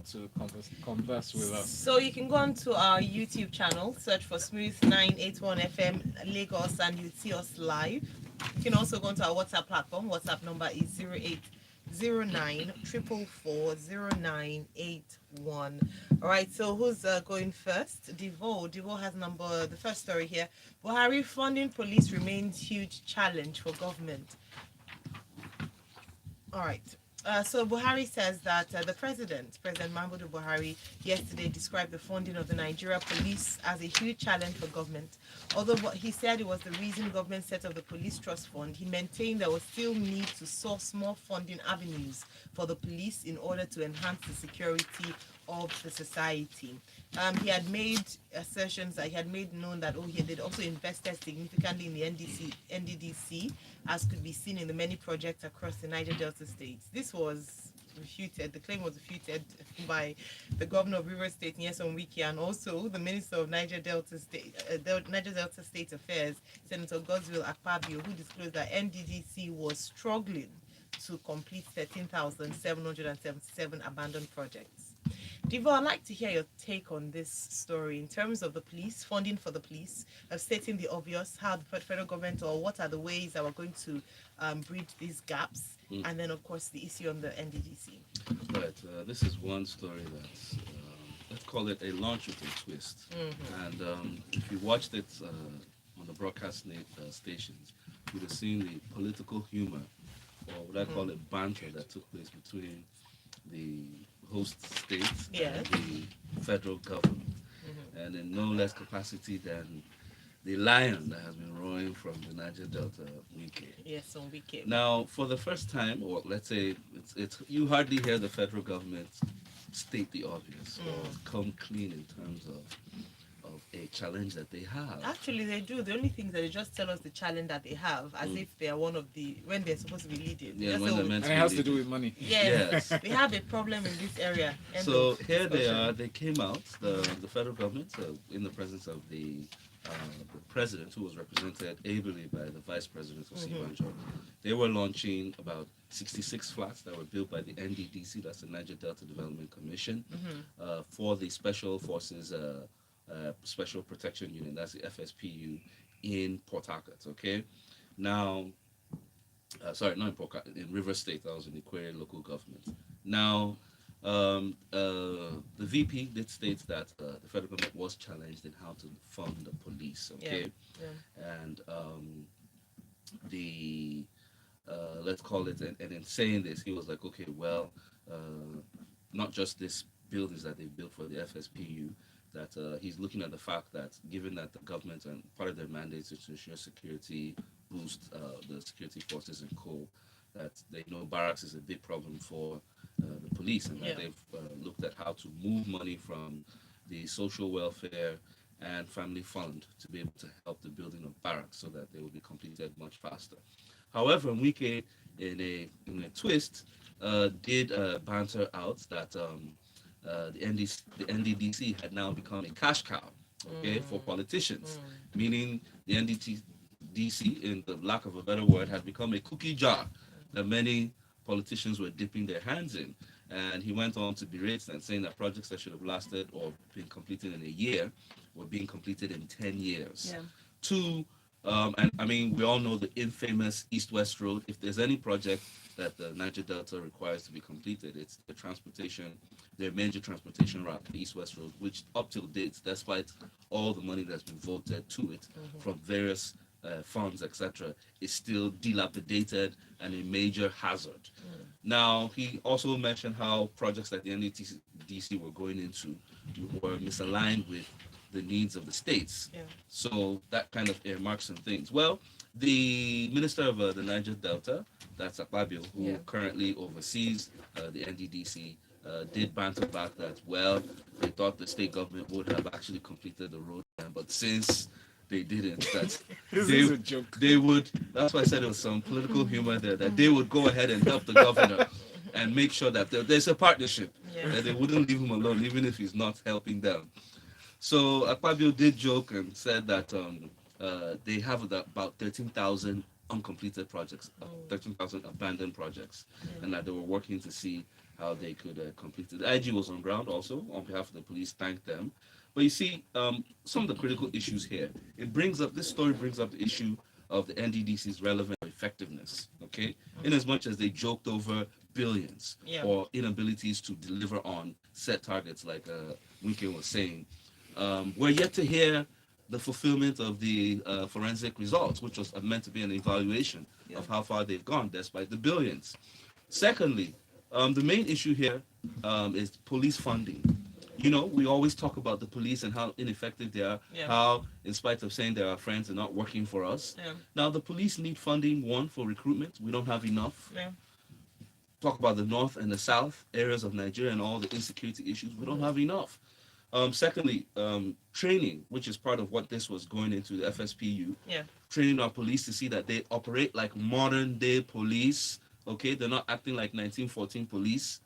channel to converse with us? So you can go on to our YouTube channel, search for Smooth 981 FM Lagos, and you'll see us live. You can also go onto our WhatsApp platform. WhatsApp number is 0809 All right, so who's going first? Devo has the first story here. Buhari funding police remains huge challenge for government. All right. So Buhari says that President Mahmoud Buhari, yesterday described the funding of the Nigeria police as a huge challenge for government. Although what he said it was the reason government set up the police trust fund, he maintained there was still need to source more funding avenues for the police in order to enhance the security of the society. He had made assertions that he had made known that he had also invested significantly in the NDDC, as could be seen in the many projects across the Niger Delta states. This was refuted. The claim was refuted by the governor of Rivers State, Nyesom Wiki, and also the minister of Niger Delta State Affairs, Senator Godswill Akpabio, who disclosed that NDDC was struggling to complete 13,777 abandoned projects. Divo, I'd like to hear your take on this story in terms of the police, funding for the police, of stating the obvious, how the federal government, or what are the ways that we're going to bridge these gaps, and then, of course, the issue on the NDDC. Right. This is one story that's, let's call it a launch with a twist. And if you watched it on the broadcast stations, you'd have seen the political humor, or what I call it, banter that took place between the host states and the federal government, and in no less capacity than the lion that has been roaring from the Niger Delta, Wike. Yes, on Wike. Now, for the first time, or let's say, it's you hardly hear the federal government state the obvious or come clean in terms of a challenge that they have. Actually, they do. The only thing is that they just tell us the challenge that they have, as if they are one of the, when they're supposed to be leading. Yeah, when they're meant and it has to do with money. Yes. We have a problem in this area. So here they are. They came out, the federal government, in the presence of the president, who was represented ably by the vice president of Sibanjo. They were launching about 66 flats that were built by the NDDC, that's the Niger Delta Development Commission, for the Special Forces Special Protection Unit, that's the FSPU, in Port Harcourt. Okay, now, sorry, not in Port Harcourt, in River State, that was in the Query local government. Now, the VP did state that the federal government was challenged in how to fund the police. Okay, and the let's call it, and in saying this, he was like, okay, well, not just this buildings that they built for the FSPU, that he's looking at the fact that given that the government and part of their mandate is to ensure security, boost the security forces and co, that they know barracks is a big problem for the police, and that they've looked at how to move money from the social welfare and family fund to be able to help the building of barracks so that they will be completed much faster. However, Wike, in a twist, did banter out that the NDDC had now become a cash cow, okay, for politicians, meaning the NDDC, in the lack of a better word, had become a cookie jar that many politicians were dipping their hands in. And he went on to berate and saying that projects that should have lasted or been completed in a year were being completed in 10 years. Two, and I mean, we all know the infamous East-West Road. If there's any project that the Niger Delta requires to be completed, it's the major transportation route, the East-West Road, which up till date, despite all the money that's been voted to it from various funds, etc., is still dilapidated and a major hazard. Now, he also mentioned how projects that the NDDC were going into were misaligned with the needs of the states. So that kind of earmarks some things. Well, the minister of the Niger Delta, that's Akpabio, who currently oversees the NDDC, did banter back that, well, they thought the state government would have actually completed the road, but since they didn't, that is a joke. They would, that's why I said there was some political humor there, that they would go ahead and help the governor and make sure that there's a partnership, that they wouldn't leave him alone, even if he's not helping them. So Akpabio did joke and said that they have about 13,000 uncompleted projects, 13,000 abandoned projects, and that they were working to see how they could complete it. The IG was on ground also on behalf of the police, thanked them. But you see, some of the critical issues here, this story brings up the issue of the NDDC's relevant effectiveness, okay? In as much as they joked over billions or inabilities to deliver on set targets, like Winke was saying. We're yet to hear the fulfillment of the forensic results, which was meant to be an evaluation of how far they've gone, despite the billions. Secondly, the main issue here is police funding. You know, we always talk about the police and how ineffective they are, how, in spite of saying they're our friends, they're not working for us. Now, the police need funding, one, for recruitment. We don't have enough. Talk about the north and the south areas of Nigeria and all the insecurity issues. We don't have enough. Secondly, training, which is part of what this was going into the FSPU. Training our police to see that they operate like modern day police. Okay, they're not acting like 1914 police.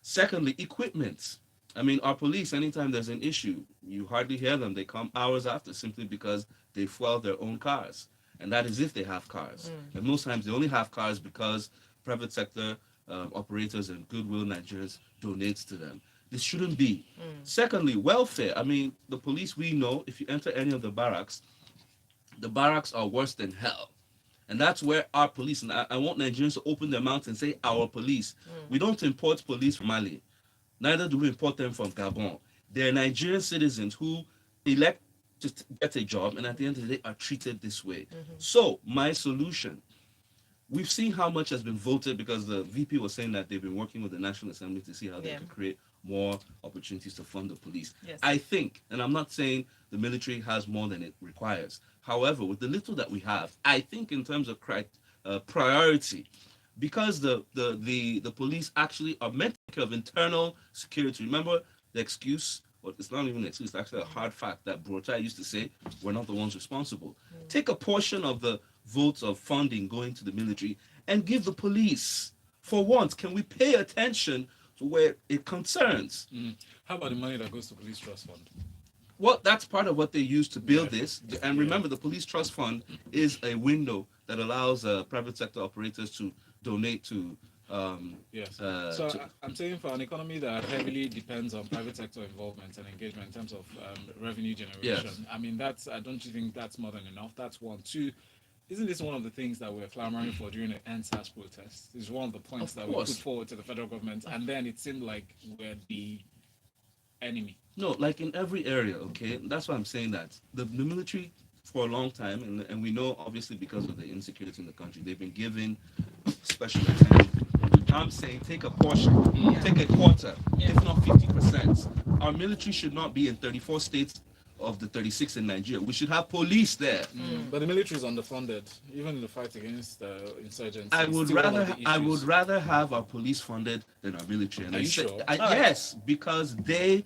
Secondly, equipment. I mean, our police, anytime there's an issue, you hardly hear them. They come hours after simply because they fuel their own cars. And that is if they have cars. And most times they only have cars because private sector operators and goodwill Nigerians donates to them. This shouldn't be. Secondly, welfare. I mean, the police, we know, if you enter any of the barracks are worse than hell. And that's where our police, and I want Nigerians to open their mouths and say our police. We don't import police from Mali. Neither do we import them from Gabon. They're Nigerian citizens who elect to get a job and at the end of the day are treated this way. So my solution, we've seen how much has been voted because the VP was saying that they've been working with the National Assembly to see how they can create more opportunities to fund the police. I think, and I'm not saying the military has more than it requires. However, with the little that we have, I think in terms of priority, because the police actually are meant to take care of internal security. Remember the excuse, or it's not even an excuse, it's actually a hard fact that Brochai used to say, we're not the ones responsible. Take a portion of the votes of funding going to the military and give the police. For once, can we pay attention to where it concerns? How about the money that goes to police trust fund? Well, that's part of what they use to build this. And remember, the police trust fund is a window that allows private sector operators to donate to. I'm saying for an economy that heavily depends on private sector involvement and engagement in terms of revenue generation, I mean, don't you think that's more than enough? That's one. Two, isn't this one of the things that we're clamoring for during the NSAS protest? It's one of the points that we put forward to the federal government, and then it seemed like we're the enemy. No, like in every area, okay? That's why I'm saying that. The military, for a long time, and we know, obviously, because of the insecurity in the country, they've been given special attention. I'm saying take a portion, take a quarter, if not 50%. Our military should not be in 34 states of the 36 in Nigeria. We should have police there. But the military is underfunded, even in the fight against insurgents. I would rather have our police funded than our military. And Are you sure? Yes, because they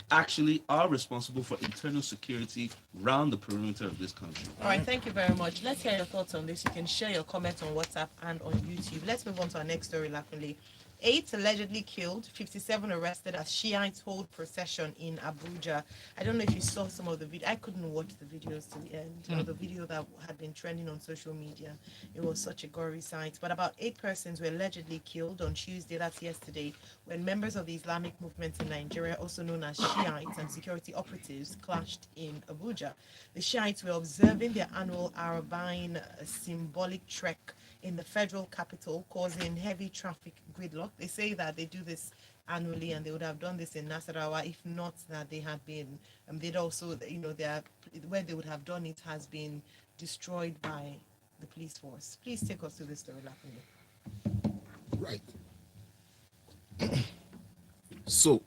actually are responsible for internal security around the perimeter of this country. All right, thank you very much. Let's hear your thoughts on this. You can share your comments on WhatsApp and on YouTube. Let's move on to our next story, Lakunle. 8 allegedly killed, 57 arrested as Shiites hold procession in Abuja. I don't know if you saw some of the video. I couldn't watch the videos to the end. You know, the video that had been trending on social media. It was such a gory sight. But about 8 persons were allegedly killed on Tuesday, that's yesterday, when members of the Islamic movement in Nigeria, also known as Shiites and security operatives, clashed in Abuja. The Shiites were observing their annual Arabain symbolic trek in the federal capital, causing heavy traffic gridlock. They say that they do this annually, and they would have done this in Nasarawa if not that they had been. They'd also, you know, where they would have done it has been destroyed by the police force. Please take us to this story, Lakunle. Right. So,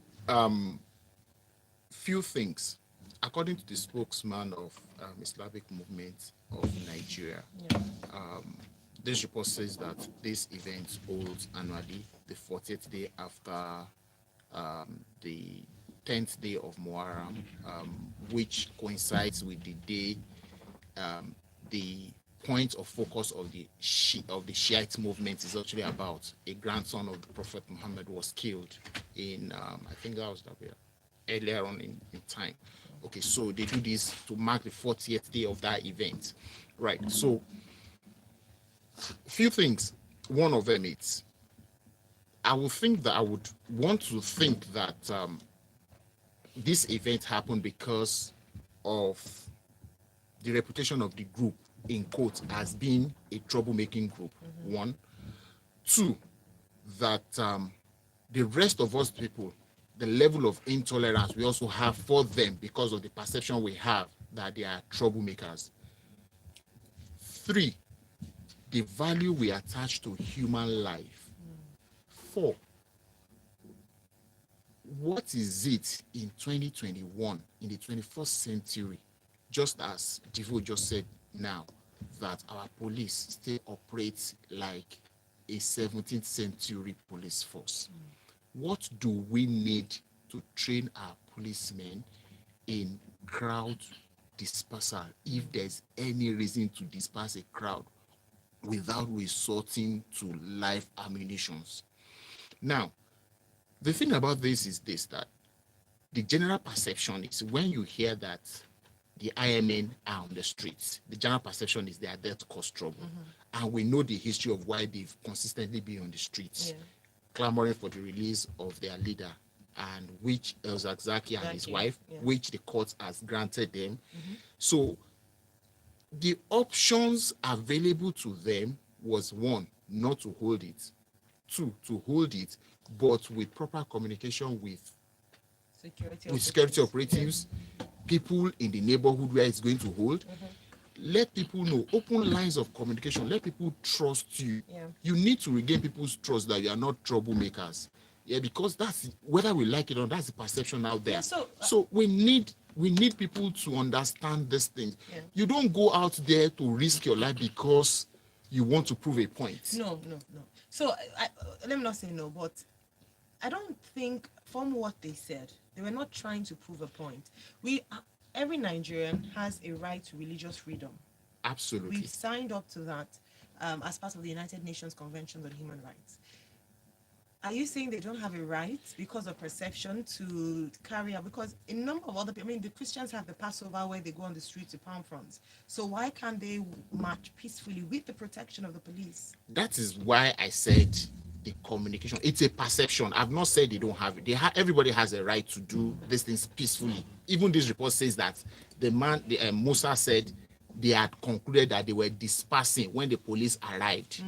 few things. According to the spokesman of Islamic Movement of Nigeria, this report says that this event holds annually, the 40th day after the 10th day of Muharram, which coincides with the day the point of focus of the Shiite movement is actually about. A grandson of the Prophet Muhammad was killed in, I think that was earlier on in time. Okay, so they do this to mark the 40th day of that event. Right, so few things. One of them is I would think that I would want to think that this event happened because of the reputation of the group, in quotes, as being a troublemaking group. One. Two, that the rest of us people, the level of intolerance we also have for them because of the perception we have that they are troublemakers. Three, the value we attach to human life. Four, what is it in 2021, in the 21st century, just as Jivo just said now, that our police still operates like a 17th century police force? What do we need to train our policemen in crowd dispersal, if there's any reason to disperse a crowd without resorting to live ammunitions? Now, the thing about this is this, that the general perception is when you hear that the IMN are on the streets, the general perception is they are there to cause trouble. And we know the history of why they've consistently been on the streets, clamoring for the release of their leader, and which Zaki and his wife, which the court has granted them. So the options available to them was, one, not to hold it, two, to hold it, but with proper communication with security operatives, people in the neighborhood where it's going to hold. Let people know, open lines of communication, let people trust you. You need to regain people's trust that you are not troublemakers. Because that's, whether we like it or not, that's the perception out there. So we need people to understand this thing. You don't go out there to risk your life because you want to prove a point. No. So let me not say no, but I don't think, from what they said, they were not trying to prove a point. Every Nigerian has a right to religious freedom. Absolutely. We've signed up to that as part of the United Nations Convention on Human Rights. Are you saying they don't have a right because of perception to carry out? Because a number of other people, the Christians have the Passover where they go on the street to palm fronds. So why can't they march peacefully with the protection of the police? That is why I said the communication. It's a perception. I've not said they don't have it. Everybody has a right to do these things peacefully. Even this report says that Musa said they had concluded that they were dispersing when the police arrived.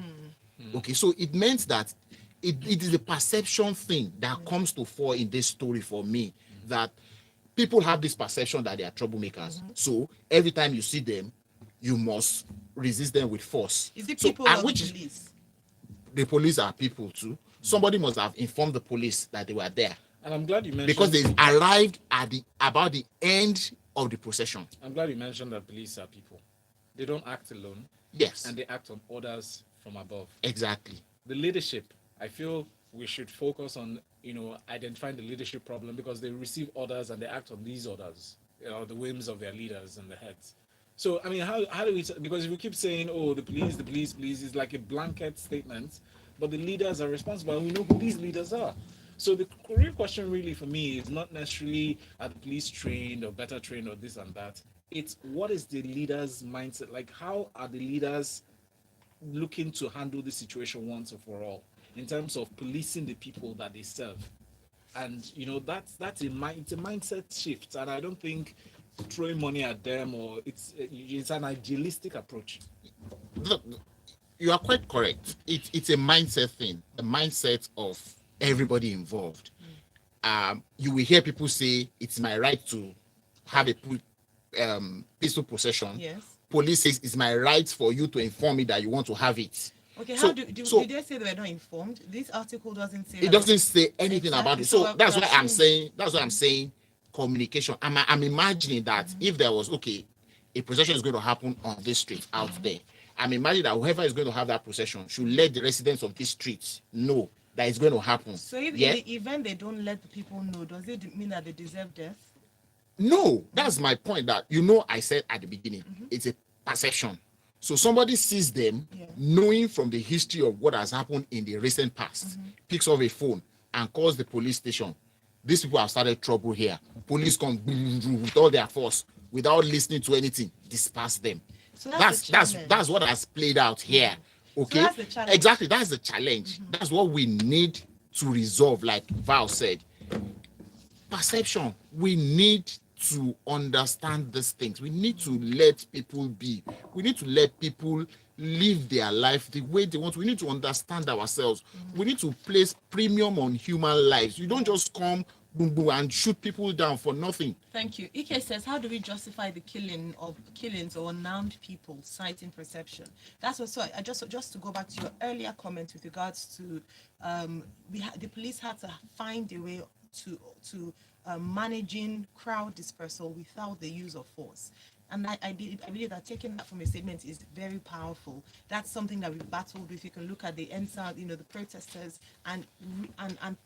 Okay, so it meant that it is a perception thing that comes to fore in this story for me, that people have this perception that they are troublemakers. So every time you see them, you must resist them with force. Is it people or the police? The police are people too. Somebody must have informed the police that they were there. And I'm glad you mentioned, because they arrived at about the end of the procession. I'm glad you mentioned that police are people. They don't act alone. Yes. And they act on orders from above. Exactly. The leadership, I feel we should focus on, identifying the leadership problem, because they receive orders and they act on these orders, the whims of their leaders and the heads. So, how do we, because if we keep saying, the police, it's like a blanket statement, but the leaders are responsible, and we know who these leaders are. So the real question really for me is not necessarily are the police trained or better trained or this and that. It's what is the leader's mindset? Like, how are the leaders looking to handle the situation once and for all in terms of policing the people that they serve? And, that's it's a mindset shift. And I don't think throwing money at them or it's an idealistic approach. Look, you are quite correct. It's a mindset thing, the mindset of everybody involved. You will hear people say it's my right to have a peaceful procession. Yes. Police says it's my right for you to inform me that you want to have it. Okay, so, how did they say they were not informed? This article doesn't say. It doesn't say anything about it. So that's why I'm saying. That's why I'm saying communication. I'm imagining that if there was a procession is going to happen on this street out there. I'm imagining that whoever is going to have that procession should let the residents of this street know that it's going to happen. So if in the event they don't let the people know, does it mean that they deserve death? No, that's my point. That I said at the beginning, it's a perception. So somebody sees them, knowing from the history of what has happened in the recent past, picks up a phone and calls the police station. These people have started trouble here. Police come with all their force without listening to anything, disperse them. So that's what has played out here. Okay, so that's the challenge. Exactly, that's the challenge. That's what we need to resolve, like Val said. Perception. We need to understand these things. We need to let people be. We need to let people live their life the way they want. We need to understand ourselves. We need to place premium on human lives. You don't just come boom boom and shoot people down for nothing. Thank you. Ike says, how do we justify the killings or unarmed people, citing perception? That's also, I just to go back to your earlier comment with regards to the police had to find a way to managing crowd dispersal without the use of force. And I believe that taking that from a statement is very powerful. That's something that we've battled with. You can look at the NSAR, the protesters and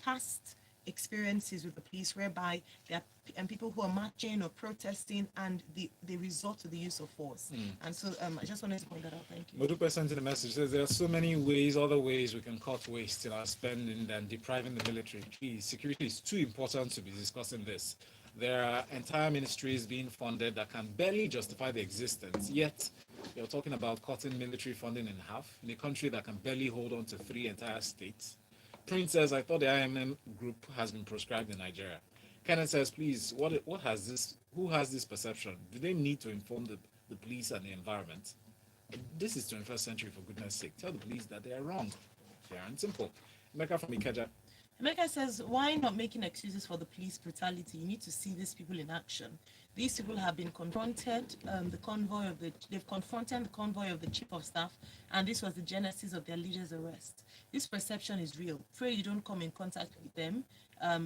past experiences with the police whereby there are people who are marching or protesting and they resort to the use of force. And so I just wanted to point that out. Thank you. Modupe sent in a message, says there are so many other ways we can cut waste in our spending than depriving the military. Please, security is too important to be discussing this. There are entire ministries being funded that can barely justify the existence, yet you're talking about cutting military funding in half in a country that can barely hold on to 3 entire states. Prince says, I thought the IMM group has been proscribed in Nigeria. Kenneth says, please, who has this perception? Do they need to inform the police and the environment? This is 21st century, for goodness sake. Tell the police that they are wrong. Fair and simple. Emeka from Ikeja. Emeka says, why not making excuses for the police brutality? You need to see these people in action. These people have been confronted, they've confronted the convoy of the chief of staff, and this was the genesis of their leader's arrest. This perception is real. Pray you don't come in contact with them.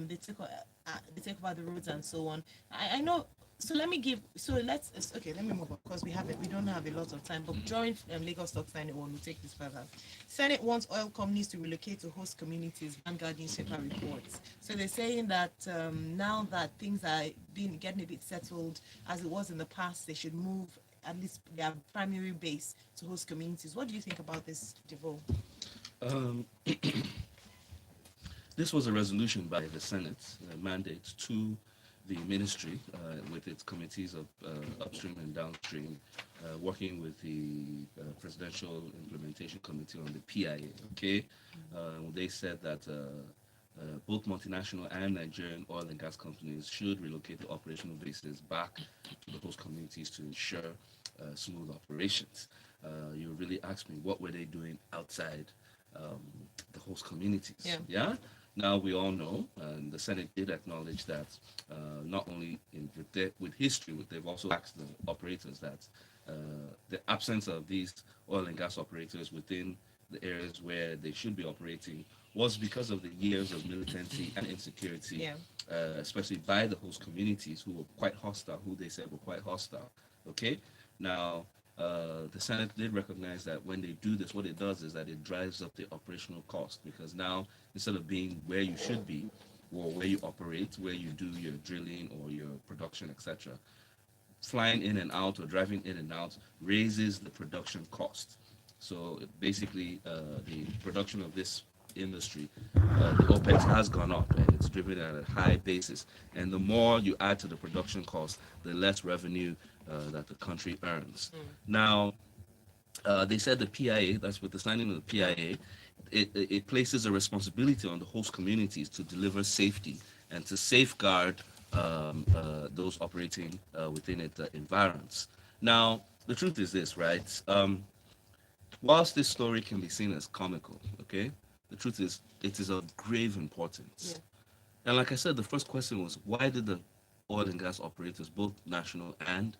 They take over the roads and so on. I know. So let me move on because we don't have a lot of time. But during Lagos Talks 91, we'll take this further. Senate wants oil companies to relocate to host communities. Vanguard newspaper reports. So they're saying that now that things are getting a bit settled, as it was in the past, they should move at least their primary base to host communities. What do you think about this, Devo? This was a resolution by the Senate, mandate to the ministry with its committees of upstream and downstream, working with the Presidential Implementation Committee on the PIA. Okay, they said that both multinational and Nigerian oil and gas companies should relocate the operational bases back to the host communities to ensure smooth operations. You really asked me what were they doing outside the host communities. Yeah. Now we all know, and the Senate did acknowledge that not only with history, they've also asked the operators that the absence of these oil and gas operators within the areas where they should be operating was because of the years of militancy and insecurity, especially by the host communities who were quite hostile, who they said were quite hostile. Okay, now the Senate did recognize that when they do this, what it does is that it drives up the operational cost, because now instead of being where you should be or where you operate, where you do your drilling or your production, etc., flying in and out or driving in and out raises the production cost. So basically, the production of this industry, the OPEX has gone up and it's driven at a high basis. And the more you add to the production cost, the less revenue that the country earns. Now, they said the PIA, that's with the signing of the PIA, it places a responsibility on the host communities to deliver safety and to safeguard those operating within its environs. Now, the truth is this, right? Whilst this story can be seen as comical, okay, the truth is it is of grave importance. And like I said, the first question was, why did the oil and gas operators, both national and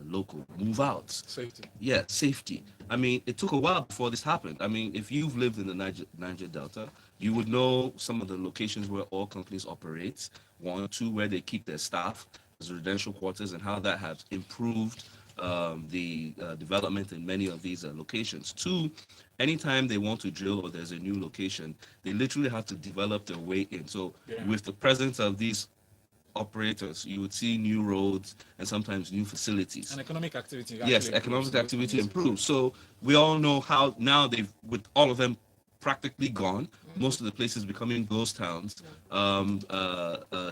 local, move out? Safety. Yeah, safety. I mean, it took a while before this happened. I mean, if you've lived in the Niger Delta, you would know some of the locations where oil companies operate. 1, 2, where they keep their staff, residential quarters, and how that has improved the development in many of these locations. 2, anytime they want to drill or there's a new location, they literally have to develop their way in. So with the presence of these operators, you would see new roads and sometimes new facilities. And economic activity. Yes, economic activity improves. So we all know how now with all of them practically gone, most of the places becoming ghost towns,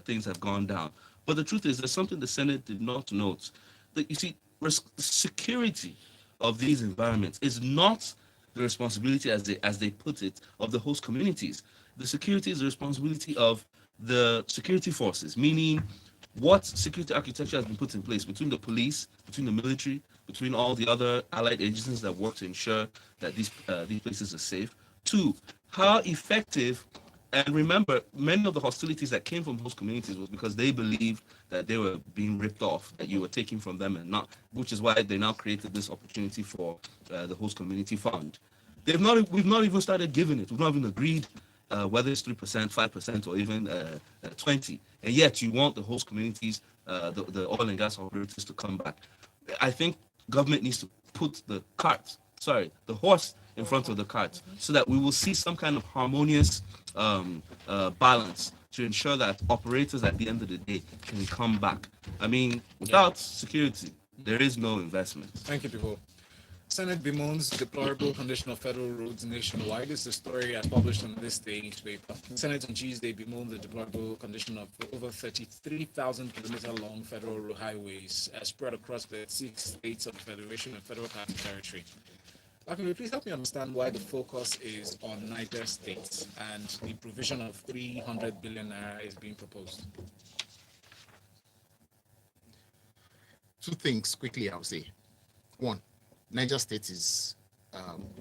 things have gone down. But the truth is, there's something the Senate did not note. That you see, security of these environments is not the responsibility, as they put it, of the host communities. the security is the responsibility of the security forces, meaning what security architecture has been put in place between the police, between the military, between all the other allied agencies that work to ensure that these places are safe. Two, how effective. And remember, many of the hostilities that came from host communities was because they believed that they were being ripped off, that you were taking from them and not, which is why they now created this opportunity for the host community fund. We've not even started giving it. We've not even agreed whether it's 3%, 5%, or even 20. And yet you want the host communities, the oil and gas operators to come back. I think government needs to put the horse in front of the cart, so that we will see some kind of harmonious balance to ensure that operators at the end of the day can come back. I mean, without security, there is no investment. Thank you, Pivo. Senate bemoans deplorable condition of federal roads nationwide. This is a story I published on this day newspaper. Senate on Tuesday bemoaned the deplorable condition of over 33,000 kilometer long federal highways spread across the 6 states of the Federation and Federal Capital Territory. Can you please help me understand why the focus is on Niger State and the provision of 300 billion naira is being proposed? Two things quickly, I'll say. One, Niger State is,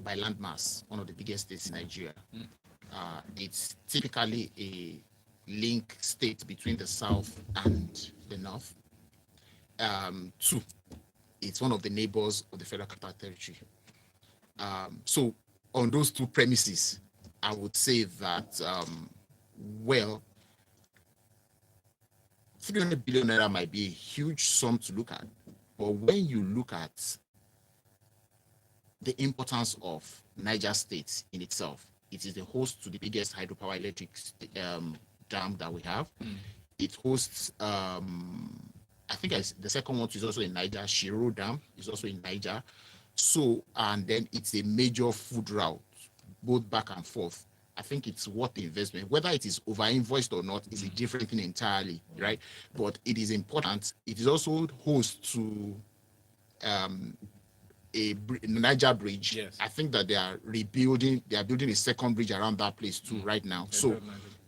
by landmass, one of the biggest states in Nigeria. It's typically a link state between the south and the north. Two, it's one of the neighbors of the Federal Capital Territory. So on those two premises, I would say that, 300 billion naira might be a huge sum to look at, but when you look at the importance of Niger State in itself, it is the host to the biggest hydropower electric dam that we have. It hosts, I think the second one is also in Niger. Shiro Dam is also in Niger. So, and then it's a major food route, both back and forth. I think it's worth the investment. Whether it is over-invoiced or not is a different thing entirely, right? But it is important. It is also host to a Niger bridge. Yes. I think that they are building a second bridge around that place too right now. So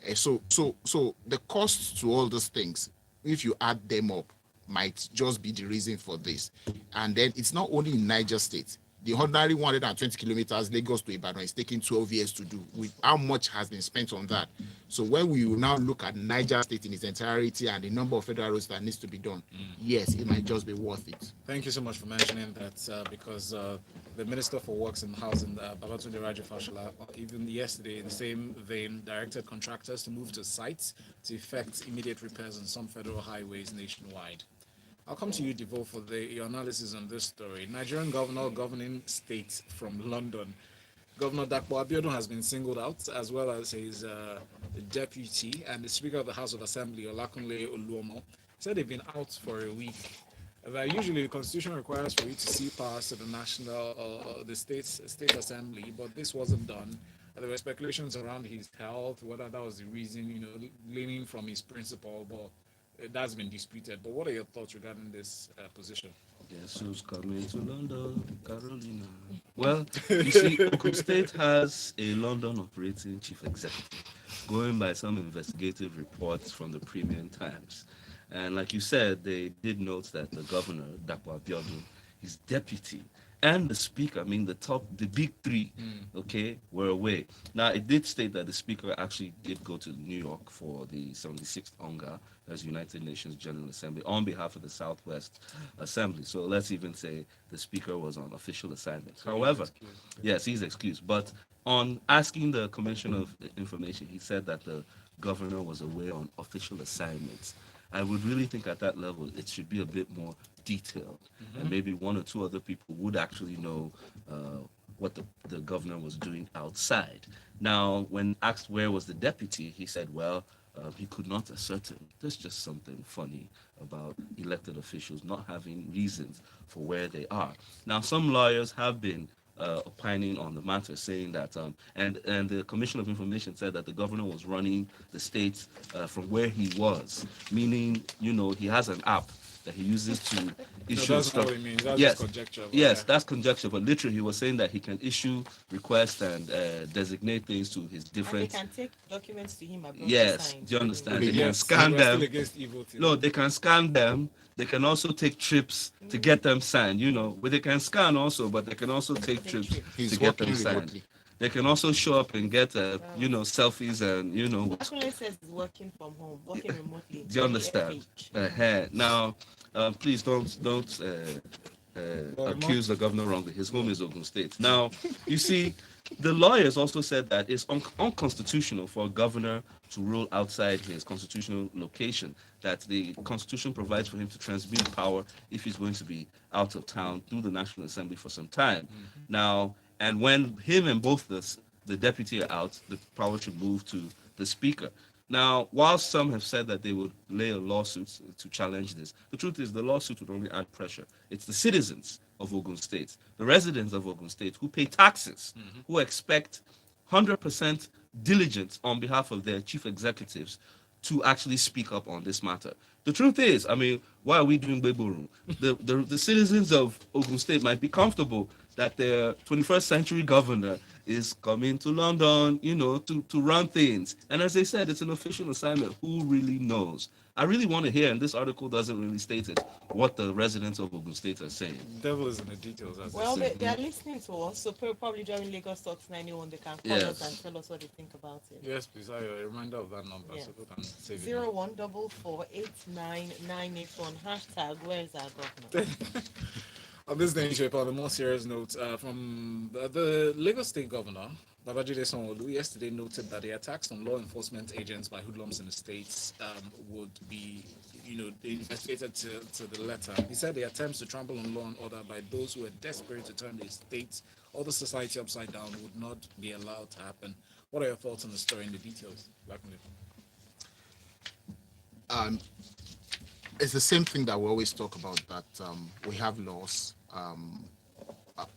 the cost to all those things, if you add them up, might just be the reason for this. And then it's not only in Niger State. The ordinary 120 kilometers Lagos to Ibadan is taking 12 years to do. With how much has been spent on that? So when we will now look at Niger State in its entirety and the number of federal roads that needs to be done, yes, it might just be worth it. Thank you so much for mentioning that, because the Minister for Works and Housing, Babatunde Raja Fashola, even yesterday in the same vein, directed contractors to move to sites to effect immediate repairs on some federal highways nationwide. I'll come to you, Devo, for your analysis on this story. Nigerian governor governing states from London. Governor Dakpo Abiodun has been singled out, as well as his deputy and the Speaker of the House of Assembly, Olakunle Oluomo, said they've been out for a week. Usually, the Constitution requires for you to see pass to the national, the state assembly, but this wasn't done. There were speculations around his health, whether that was the reason, leaning from his principle, but that's been disputed. But what are your thoughts regarding this position? Guess who's coming to London? Carolina. Well, you see, Ogun State has a London operating chief executive, going by some investigative reports from the Premium Times. And like you said, they did note that the governor, Dakpo Abiodun, his deputy, and the speaker, the big three, were away. Now, it did state that the speaker actually did go to New York for the 76th UNGA, as United Nations General Assembly, on behalf of the Southwest Assembly. So let's even say the speaker was on official assignment. However, yes, he's excused. But on asking the Commission of Information, he said that the governor was away on official assignments. I would really think at that level it should be a bit more detailed, and maybe one or two other people would actually know what the governor was doing outside. Now, when asked where was the deputy, he said, well, he could not ascertain. There's just something funny about elected officials not having reasons for where they are. Now, some lawyers have been opining on the matter, saying that, and the Commission of Information said that the governor was running the state from where he was, meaning, he has an app that he uses to No, issue that's not what it means. That's yes, just conjecture. But yes, yeah. that's conjecture. But literally, he was saying that he can issue requests and designate things to his And they different. can take documents to him abroad to Yes, sign. do you understand? But They can Yet, scan we're still them. against evil till No, they can scan them. They can also take trips to get them signed. You know, but they can scan also, but they can also take trips He's to get working them signed. remotely. They can also show up and get, selfies and Akule says he's working from home, working remotely. Do you understand? Now, please don't accuse the governor wrongly. His home is Ogun State. Now, you see, the lawyers also said that it's unconstitutional for a governor to rule outside his constitutional location. That the Constitution provides for him to transmute power if he's going to be out of town through the National Assembly for some time. Now, and when him and both the deputy are out, the power should move to the speaker. Now, while some have said that they would lay a lawsuit to challenge this, the truth is the lawsuit would only add pressure. It's the citizens of Ogun State, the residents of Ogun State who pay taxes, who expect 100% diligence on behalf of their chief executives to actually speak up on this matter. The truth is, I mean, why are we doing Beborum? The citizens of Ogun State might be comfortable that their 21st century governor is coming to London, to run things. And as they said, it's an official assignment. Who really knows? I really want to hear, and this article doesn't really state it, what the residents of Ogun State are saying. devil is in the details, as Well, they say. they are listening to us, so probably during Lagos Talks 91, they can call Yes. us and tell us what they think about it. Yes, please. I a reminder of that number so people can save it. 014489981 hashtag where is our governor? On this newspaper, on a more serious note, from the Lagos State Governor, Babajide Sanwo-Olu, yesterday noted that the attacks on law enforcement agents by hoodlums in the states would be, investigated to the letter. He said the attempts to trample on law and order by those who are desperate to turn the state or the society upside down would not be allowed to happen. What are your thoughts on the story and the details? It's the same thing that we always talk about, that we have laws,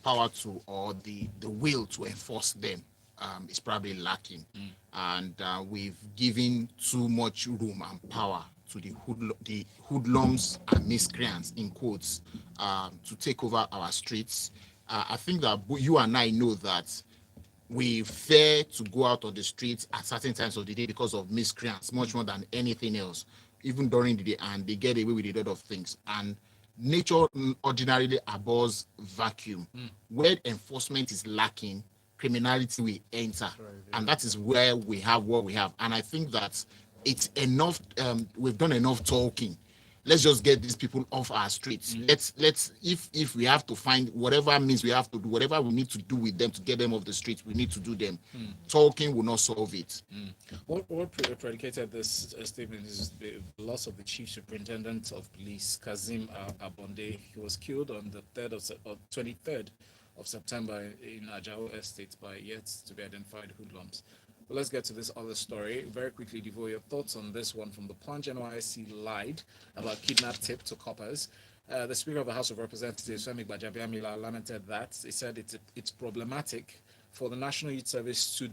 power to, or the will to enforce them is probably lacking. And we've given too much room and power to the hoodlums and miscreants, in quotes, to take over our streets. I think that you and I know that we fear to go out on the streets at certain times of the day because of miscreants, much more than anything else, even during the day, and they get away with a lot of things. And nature ordinarily abhors vacuum. Where enforcement is lacking, criminality will enter. And that is where we have what we have. And I think that it's enough. We've done enough talking. Let's just get these people off our streets. Let's if we have to find whatever means we have to do, whatever we need to do with them to get them off the streets, we need to do them. Talking will not solve it. What predicated this statement is the loss of the chief superintendent of police, Kazim Abonde. He was killed on the 23rd of September in Ajao Estate by yet to be identified hoodlums. But let's get to this other story. Very quickly, Devo, your thoughts on this one from the Punch. NYSC lied about kidnap tip to coppers. The Speaker of the House of Representatives, Femi Gbajabiamila, lamented that. He said it's problematic for the National Youth Service to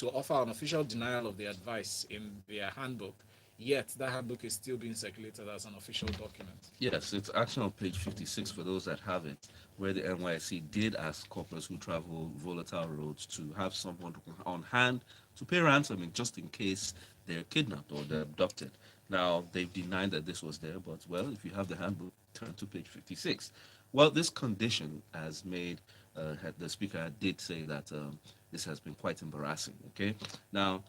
offer an official denial of the advice in their handbook, yet that handbook is still being circulated as an official document. Yes, it's actually on page 56 for those that have it, where the NYSC did ask corporals who travel volatile roads to have someone on hand to pay ransom just in case they're kidnapped or they're abducted. Now, they've denied that this was there, but, well, if you have the handbook, turn to page 56. Well, this condition has made, the speaker did say that this has been quite embarrassing, okay? Now,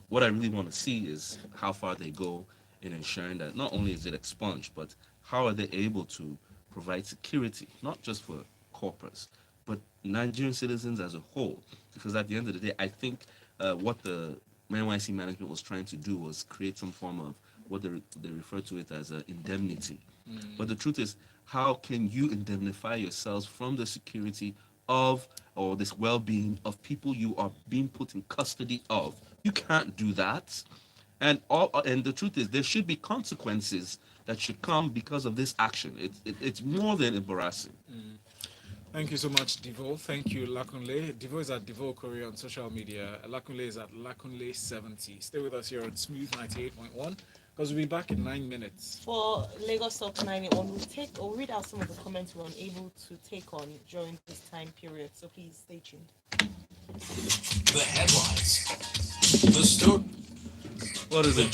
what I really want to see is how far they go in ensuring that not only is it expunged, but how are they able to provide security, not just for corporates, but Nigerian citizens as a whole. Because at the end of the day, I think what the NYC management was trying to do was create some form of what they refer to it as an indemnity. But the truth is, how can you indemnify yourselves from the security of, or this well-being of people you are being put in custody of? You can't do that. And the truth is, there should be consequences that should come because of this action. It's more than embarrassing. Thank you so much, Devo. Thank you, Lakunle. Devo is at Devo Korea on social media. Lakunle is at Lakunle70. Stay with us here on Smooth 98.1. because we'll be back in 9 minutes. For Lagos Top 91, we'll read out some of the comments we were unable to take on during this time period. So please stay tuned. The headlines. The story. What is it?